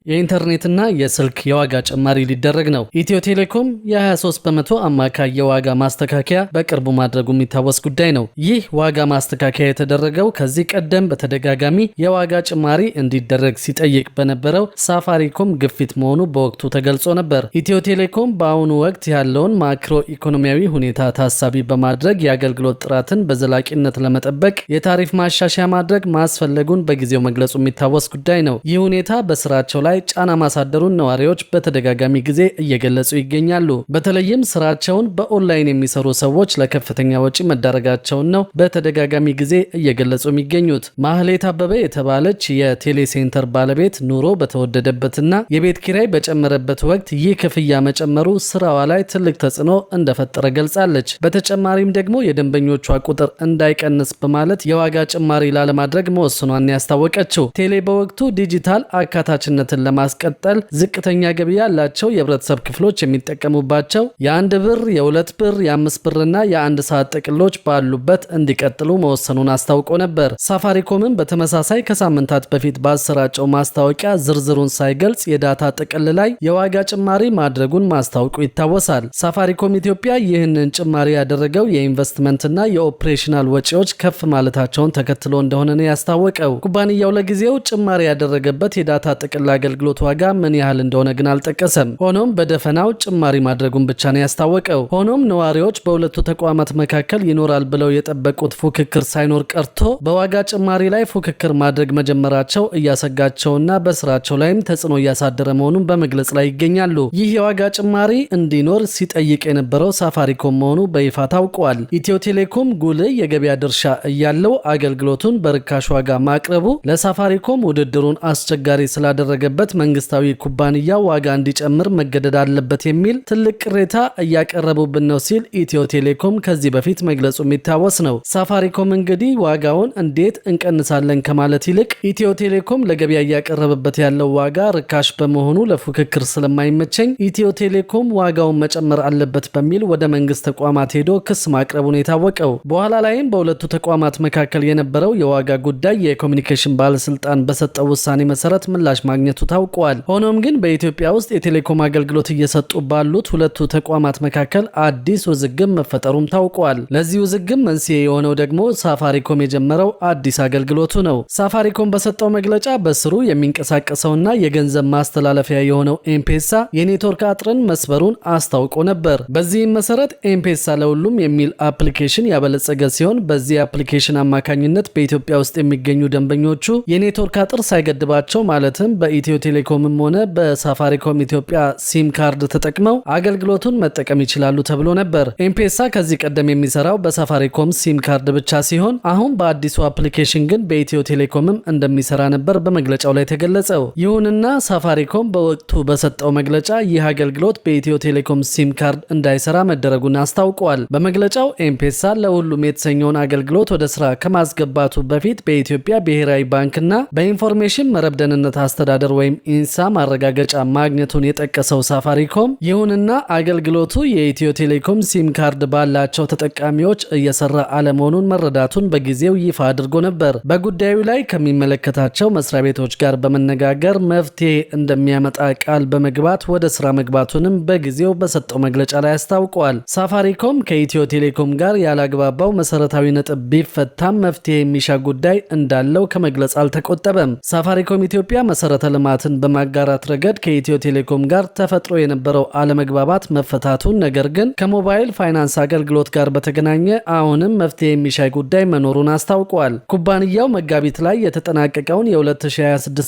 የኢንተርኔትና የስልክ የዋጋ ጭማሪ ሊደረግ ነው። ኢትዮ ቴሌኮም የ23% አማካይ የዋጋ ማስተካከያ በቅርቡ ማድረጉ የሚታወስ ጉዳይ ነው። ይህ ዋጋ ማስተካከያ የተደረገው ከዚህ ቀደም በተደጋጋሚ የዋጋ ጭማሪ እንዲደረግ ሲጠይቅ በነበረው ሳፋሪኮም ግፊት መሆኑ በወቅቱ ተገልጾ ነበር። ኢትዮ ቴሌኮም በአሁኑ ወቅት ያለውን ማክሮ ኢኮኖሚያዊ ሁኔታ ታሳቢ በማድረግ የአገልግሎት ጥራትን በዘላቂነት ለመጠበቅ የታሪፍ ማሻሻያ ማድረግ ማስፈለጉን በጊዜው መግለጹ የሚታወስ ጉዳይ ነው። ይህ ሁኔታ በስራቸው ላይ ጫና ማሳደሩን ነዋሪዎች በተደጋጋሚ ጊዜ እየገለጹ ይገኛሉ። በተለይም ስራቸውን በኦንላይን የሚሰሩ ሰዎች ለከፍተኛ ወጪ መዳረጋቸውን ነው በተደጋጋሚ ጊዜ እየገለጹ የሚገኙት። ማህሌት አበበ የተባለች የቴሌ ሴንተር ባለቤት ኑሮ በተወደደበትና የቤት ኪራይ በጨመረበት ወቅት ይህ ክፍያ መጨመሩ ስራዋ ላይ ትልቅ ተጽዕኖ እንደፈጠረ ገልጻለች። በተጨማሪም ደግሞ የደንበኞቿ ቁጥር እንዳይቀንስ በማለት የዋጋ ጭማሪ ላለማድረግ መወሰኗን ያስታወቀችው ቴሌ በወቅቱ ዲጂታል አካታችነትን ለማስቀጠል ዝቅተኛ ገቢ ያላቸው የህብረተሰብ ክፍሎች የሚጠቀሙባቸው የ1 ብር፣ የ2 ብር፣ የ5 ብርና የ1 ሰዓት ጥቅሎች ባሉበት እንዲቀጥሉ መወሰኑን አስታውቆ ነበር። ሳፋሪኮምም በተመሳሳይ ከሳምንታት በፊት ባሰራጨው ማስታወቂያ ዝርዝሩን ሳይገልጽ የዳታ ጥቅል ላይ የዋጋ ጭማሪ ማድረጉን ማስታወቁ ይታወሳል። ሳፋሪኮም ኢትዮጵያ ይህንን ጭማሪ ያደረገው የኢንቨስትመንትና የኦፕሬሽናል ወጪዎች ከፍ ማለታቸውን ተከትሎ እንደሆነ ነው ያስታወቀው። ኩባንያው ለጊዜው ጭማሪ ያደረገበት የዳታ ጥቅል አገልግሎት ዋጋ ምን ያህል እንደሆነ ግን አልጠቀሰም። ሆኖም በደፈናው ጭማሪ ማድረጉን ብቻ ነው ያስታወቀው። ሆኖም ነዋሪዎች በሁለቱ ተቋማት መካከል ይኖራል ብለው የጠበቁት ፉክክር ሳይኖር ቀርቶ በዋጋ ጭማሪ ላይ ፉክክር ማድረግ መጀመራቸው እያሰጋቸውና በስራቸው ላይም ተጽዕኖ እያሳደረ መሆኑን በመግለጽ ላይ ይገኛሉ። ይህ የዋጋ ጭማሪ እንዲኖር ሲጠይቅ የነበረው ሳፋሪኮም መሆኑ በይፋ ታውቋል። ኢትዮ ቴሌኮም ጉልህ የገበያ ድርሻ እያለው አገልግሎቱን በርካሽ ዋጋ ማቅረቡ ለሳፋሪኮም ውድድሩን አስቸጋሪ ስላደረገበት መንግስታዊ ኩባንያ ዋጋ እንዲጨምር መገደድ አለበት የሚል ትልቅ ቅሬታ እያቀረቡብን ነው ሲል ኢትዮ ቴሌኮም ከዚህ በፊት መግለጹ የሚታወስ ነው። ሳፋሪኮም እንግዲህ ዋጋውን እንዴት እንቀንሳለን ከማለት ይልቅ ኢትዮ ቴሌኮም ለገበያ እያቀረበበት ያለው ዋጋ ርካሽ በመሆኑ ለፉክክር ስለማይመቸኝ ኢትዮ ቴሌኮም ዋጋውን መጨመር አለበት በሚል ወደ መንግስት ተቋማት ሄዶ ክስ ማቅረቡን የታወቀው። በኋላ ላይም በሁለቱ ተቋማት መካከል የነበረው የዋጋ ጉዳይ የኮሚኒኬሽን ባለስልጣን በሰጠው ውሳኔ መሰረት ምላሽ ማግኘቱ ታውቋል። ሆኖም ግን በኢትዮጵያ ውስጥ የቴሌኮም አገልግሎት እየሰጡ ባሉት ሁለቱ ተቋማት መካከል አዲስ ውዝግብ መፈጠሩም ታውቋል። ለዚህ ውዝግብ መንስኤ የሆነው ደግሞ ሳፋሪኮም የጀመረው አዲስ አገልግሎቱ ነው። ሳፋሪኮም በሰጠው መግለጫ በስሩ የሚንቀሳቀሰውና የገንዘብ ማስተላለፊያ የሆነው ኤምፔሳ የኔትወርክ አጥርን መስበሩን አስታውቆ ነበር። በዚህም መሰረት ኤምፔሳ ለሁሉም የሚል አፕሊኬሽን ያበለጸገ ሲሆን በዚህ አፕሊኬሽን አማካኝነት በኢትዮጵያ ውስጥ የሚገኙ ደንበኞቹ የኔትወርክ አጥር ሳይገድባቸው ማለትም በኢትዮ ቴሌኮምም ሆነ በሳፋሪኮም ኢትዮጵያ ሲም ካርድ ተጠቅመው አገልግሎቱን መጠቀም ይችላሉ ተብሎ ነበር። ኤምፔሳ ከዚህ ቀደም የሚሰራው በሳፋሪኮም ሲም ካርድ ብቻ ሲሆን አሁን በአዲሱ አፕሊኬሽን ግን በኢትዮ ቴሌኮምም እንደሚሰራ ነበር በመግለጫው ላይ ተገለጸው። ይሁንና ሳፋሪኮም በወቅቱ በሰጠው መግለጫ ይህ አገልግሎት በኢትዮ ቴሌኮም ሲም ካርድ እንዳይሰራ መደረጉን አስታውቋል። በመግለጫው ኤምፔሳ ለሁሉም የተሰኘውን አገልግሎት ወደ ስራ ከማስገባቱ በፊት በኢትዮጵያ ብሔራዊ ባንክና በኢንፎርሜሽን መረብ ደህንነት አስተዳደር ወይም ኢንሳ ማረጋገጫ ማግኘቱን የጠቀሰው ሳፋሪኮም ይሁንና አገልግሎቱ የኢትዮ ቴሌኮም ሲም ካርድ ባላቸው ተጠቃሚዎች እየሰራ አለመሆኑን መረዳቱን በጊዜው ይፋ አድርጎ ነበር። በጉዳዩ ላይ ከሚመለከታቸው መስሪያ ቤቶች ጋር በመነጋገር መፍትሄ እንደሚያመጣ ቃል በመግባት ወደ ስራ መግባቱንም በጊዜው በሰጠው መግለጫ ላይ አስታውቋል። ሳፋሪኮም ከኢትዮ ቴሌኮም ጋር ያላግባባው መሰረታዊ ነጥብ ቢፈታም መፍትሄ የሚሻ ጉዳይ እንዳለው ከመግለጽ አልተቆጠበም። ሳፋሪኮም ኢትዮጵያ መሰረተ ልማትን በማጋራት ረገድ ከኢትዮ ቴሌኮም ጋር ተፈጥሮ የነበረው አለመግባባት መፈታቱን፣ ነገር ግን ከሞባይል ፋይናንስ አገልግሎት ጋር በተገናኘ አሁንም መፍትሄ የሚሻይ ጉዳይ መኖሩን አስታውቋል። ኩባንያው መጋቢት ላይ የተጠናቀቀውን የ2026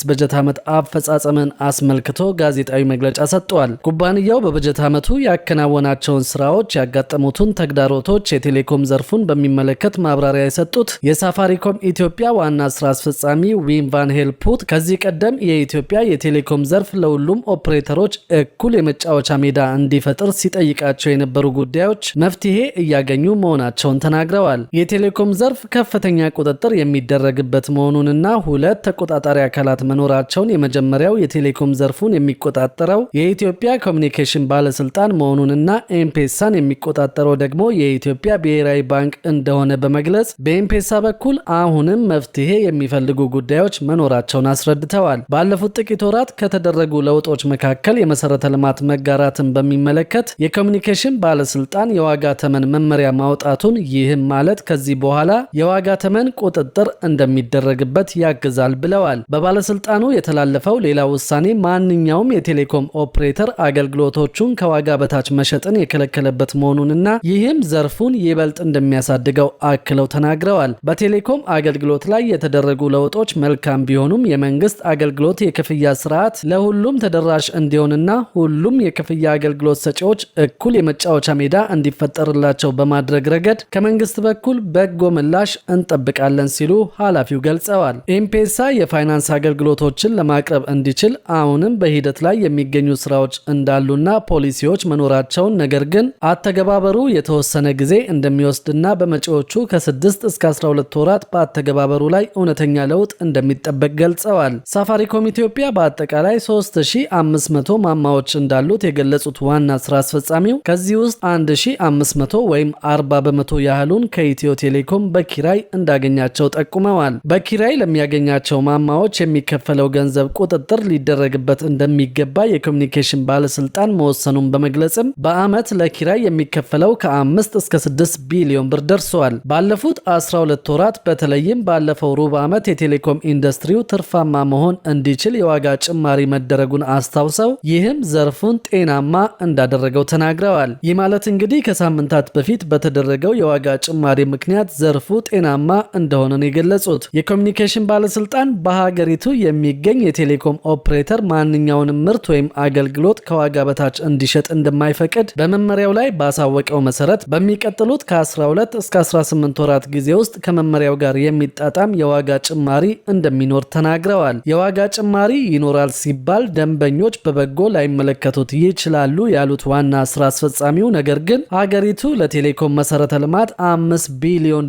በጀት ዓመት አፈጻጸምን አስመልክቶ ጋዜጣዊ መግለጫ ሰጥቷል። ኩባንያው በበጀት ዓመቱ ያከናወናቸውን ስራዎች፣ ያጋጠሙትን ተግዳሮቶች፣ የቴሌኮም ዘርፉን በሚመለከት ማብራሪያ የሰጡት የሳፋሪኮም ኢትዮጵያ ዋና ስራ አስፈጻሚ ዊም ቫን ሄልፑት ከዚህ ቀደም የኢትዮጵያ የቴሌኮም ዘርፍ ለሁሉም ኦፕሬተሮች እኩል የመጫወቻ ሜዳ እንዲፈጥር ሲጠይቃቸው የነበሩ ጉዳዮች መፍትሄ እያገኙ መሆናቸውን ተናግረዋል። የቴሌኮም ዘርፍ ከፍተኛ ቁጥጥር የሚደረግበት መሆኑንና ሁለት ተቆጣጣሪ አካላት መኖራቸውን፣ የመጀመሪያው የቴሌኮም ዘርፉን የሚቆጣጠረው የኢትዮጵያ ኮሚኒኬሽን ባለስልጣን መሆኑንና ኤምፔሳን የሚቆጣጠረው ደግሞ የኢትዮጵያ ብሔራዊ ባንክ እንደሆነ በመግለጽ በኤምፔሳ በኩል አሁንም መፍትሄ የሚፈልጉ ጉዳዮች መኖራቸውን አስረድተዋል። ባለፉት ጥቂት ወራት ከተደረጉ ለውጦች መካከል የመሰረተ ልማት መጋራትን በሚመለከት የኮሚኒኬሽን ባለስልጣን የዋጋ ተመን መመሪያ ማውጣቱን፣ ይህም ማለት ከዚህ በኋላ የዋጋ ተመን ቁጥጥር እንደሚደረግበት ያግዛል ብለዋል። በባለስልጣኑ የተላለፈው ሌላ ውሳኔ ማንኛውም የቴሌኮም ኦፕሬተር አገልግሎቶቹን ከዋጋ በታች መሸጥን የከለከለበት መሆኑንና ይህም ዘርፉን ይበልጥ እንደሚያሳድገው አክለው ተናግረዋል። በቴሌኮም አገልግሎት ላይ የተደረጉ ለውጦች መልካም ቢሆኑም የመንግስት አገልግሎት የክፍያ ስርዓት ለሁሉም ተደራሽ እንዲሆንና ሁሉም የክፍያ አገልግሎት ሰጪዎች እኩል የመጫወቻ ሜዳ እንዲፈጠርላቸው በማድረግ ረገድ ከመንግስት በኩል በጎ ምላሽ እንጠብቃለን ሲሉ ኃላፊው ገልጸዋል። ኤም-ፔሳ የፋይናንስ አገልግሎቶችን ለማቅረብ እንዲችል አሁንም በሂደት ላይ የሚገኙ ስራዎች እንዳሉና ፖሊሲዎች መኖራቸውን፣ ነገር ግን አተገባበሩ የተወሰነ ጊዜ እንደሚወስድና በመጪዎቹ ከ6 እስከ 12 ወራት በአተገባበሩ ላይ እውነተኛ ለውጥ እንደሚጠበቅ ገልጸዋል። ሳፋሪኮም ኢትዮጵያ በአጠቃላይ 3500 ማማዎች እንዳሉት የገለጹት ዋና ስራ አስፈጻሚው ከዚህ ውስጥ 1500 ወይም 40 በመቶ ያህሉን ከኢትዮ ቴሌኮም በኪራይ እንዳገኛቸው ጠቁመዋል። በኪራይ ለሚያገኛቸው ማማዎች የሚከፈለው ገንዘብ ቁጥጥር ሊደረግበት እንደሚገባ የኮሚኒኬሽን ባለስልጣን መወሰኑን በመግለጽም በአመት ለኪራይ የሚከፈለው ከ5 እስከ 6 ቢሊዮን ብር ደርሰዋል። ባለፉት 12 ወራት በተለይም ባለፈው ሩብ ዓመት የቴሌኮም ኢንዱስትሪው ትርፋማ መሆን እንዲችል የዋጋ ጭማሪ መደረጉን አስታውሰው ይህም ዘርፉን ጤናማ እንዳደረገው ተናግረዋል። ይህ ማለት እንግዲህ ከሳምንታት በፊት በተደረገው የዋጋ ጭማሪ ምክንያት ዘርፉ ጤናማ እንደሆነ ነው የገለጹት። የኮሚኒኬሽን ባለስልጣን በሀገሪቱ የሚገኝ የቴሌኮም ኦፕሬተር ማንኛውንም ምርት ወይም አገልግሎት ከዋጋ በታች እንዲሸጥ እንደማይፈቅድ በመመሪያው ላይ ባሳወቀው መሰረት በሚቀጥሉት ከ12 እስከ 18 ወራት ጊዜ ውስጥ ከመመሪያው ጋር የሚጣጣም የዋጋ ጭማሪ እንደሚኖር ተናግረዋል። የዋጋ ጭማሪ ይኖራል ሲባል ደንበኞች በበጎ ላይመለከቱት ይችላሉ ያሉት ዋና ስራ አስፈጻሚው፣ ነገር ግን ሀገሪቱ ለቴሌኮም መሰረተ ልማት $5 ቢሊዮን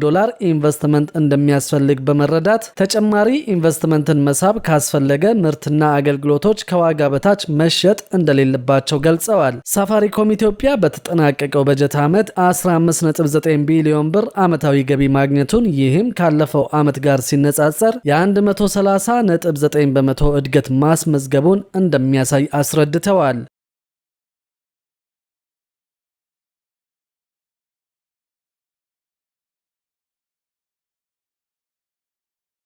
ኢንቨስትመንት እንደሚያስፈልግ በመረዳት ተጨማሪ ኢንቨስትመንትን መሳብ ካስፈለገ ምርትና አገልግሎቶች ከዋጋ በታች መሸጥ እንደሌለባቸው ገልጸዋል። ሳፋሪኮም ኢትዮጵያ በተጠናቀቀው በጀት ዓመት 15.9 ቢሊዮን ብር ዓመታዊ ገቢ ማግኘቱን፣ ይህም ካለፈው ዓመት ጋር ሲነጻጸር የ130.9 በመቶ እድገት ማስመዝገቡን እንደሚያሳይ አስረድተዋል።